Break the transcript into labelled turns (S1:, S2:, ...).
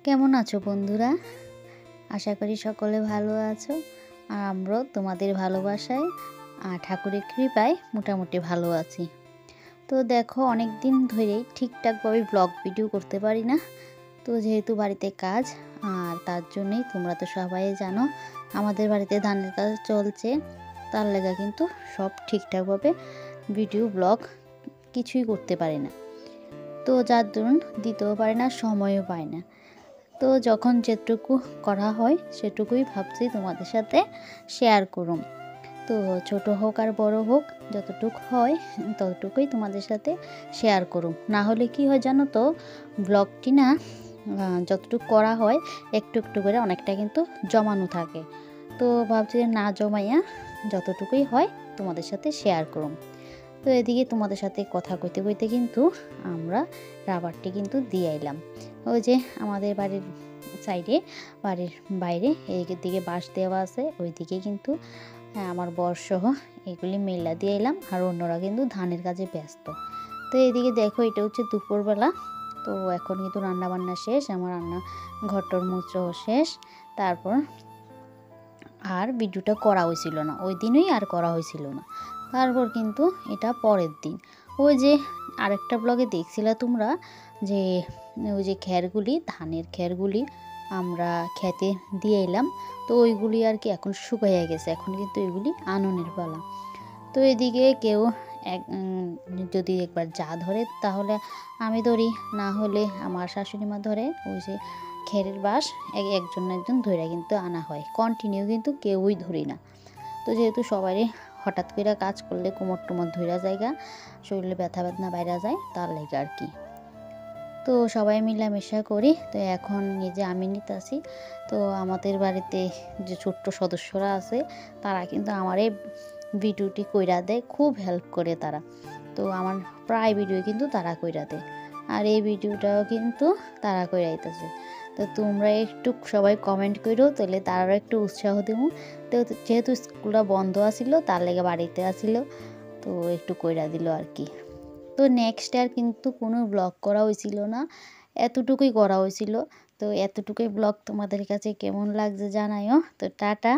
S1: কেমন আছো বন্ধুরা? আশা করি সকলে ভালো আছো। আর আমরাও তোমাদের ভালোবাসায় আর ঠাকুরের কৃপায় মোটামুটি ভালো আছি। তো দেখো, অনেক দিন ধরেই ঠিকঠাকভাবে ব্লগ ভিডিও করতে পারি না। তো যেহেতু বাড়িতে কাজ, আর তার জন্যই তোমরা তো সবাই জানো আমাদের বাড়িতে ধানের কাজ চলছে। তার লেগে কিন্তু সব ঠিকঠাকভাবে ভিডিও ব্লগ কিছুই করতে পারি না। তো যার দরুন দিতেও পারি না, সময়ও পাই না। তো যখন যেটুকু করা হয় সেটুকুই ভাবছি তোমাদের সাথে শেয়ার করুম। তো ছোট হোক আর বড় হোক, যতটুকু হয় ততটুকুই তোমাদের সাথে শেয়ার করুম। না হলে কি হয় জানো তো, ব্লগটি না যতটুকু করা হয় একটু একটু করে অনেকটা কিন্তু জমানো থাকে। তো ভাবছি যে না জমাইয়া যতটুকুই হয় তোমাদের সাথে শেয়ার করুম। তো এদিকে তোমাদের সাথে কথা কইতে কইতে কিন্তু আমরা রাবারটি কিন্তু দিয়ে এলাম। ওই যে আমাদের বাড়ির সাইডে, বাড়ির বাইরে এদিকের দিকে বাঁশ দেওয়া আছে, ওই দিকে কিন্তু আমার বরসহ এগুলি মেলা দিয়ে এলাম। আর অন্যরা কিন্তু ধানের কাজে ব্যস্ত। তো এদিকে দেখো, এটা হচ্ছে দুপুরবেলা। তো এখন কিন্তু রান্না বান্না শেষ, আমার রান্না ঘরটর মুচড়াও শেষ। তারপর আর ভিডিওটা করা হয়েছিল না, ওই দিনই আর করা হয়েছিল না। তারপর কিন্তু এটা পরের দিন, ওই যে আরেকটা ব্লগে দেখছিলে তোমরা যে ওই যে খ্যারগুলি, ধানের খ্যারগুলি আমরা খেতে দিয়ে এলাম। তো ওইগুলি আর কি এখন শুকাইয়া গেছে, এখন কিন্তু এগুলি আননের পালা। তো এদিকে কেউ যদি একবার যা ধরে তাহলে আমি ধরি, না হলে আমার শাশুড়ি মা ধরে। ওই যে খেরের বাঁশ একজন ধরে কিন্তু আনা হয়, কন্টিনিউ কিন্তু কেউই ধরি না। তো যেহেতু সবারই হঠাৎ করে কাজ করলে কোমর টোমর ধইরা জায়গা, শরীরে ব্যথা বেদনা বাইরা যায়, তার লাগে আর কি। তো সবাই মিলামেশা করি। তো এখন এই যে আমি নিতেছি। তো আমাদের বাড়িতে যে ছোট্ট সদস্যরা আছে তারা কিন্তু আমার এই ভিডিওটি কইরা দেয়, খুব হেল্প করে তারা। তো আমার প্রায় ভিডিও কিন্তু তারা কইরা দেয়, আর এই ভিডিওটাও কিন্তু তারা কইরা দিতেছে। তো তোমরা একটু সবাই কমেন্ট করো, তাহলে তারাও একটু উৎসাহ দেব। তো যেহেতু স্কুলটা বন্ধ আছিল, তার লেগে বাড়িতে আসিল, তো একটু কইরা দিল আর কি। তো নেক্সট আর কিন্তু কোনো ব্লগ করা হয়েছিল না, এতটুকুই করা হয়েছিল। তো এতটুকুই ব্লগ তোমাদের কাছে কেমন লাগছে জানাইও। তো টাটা।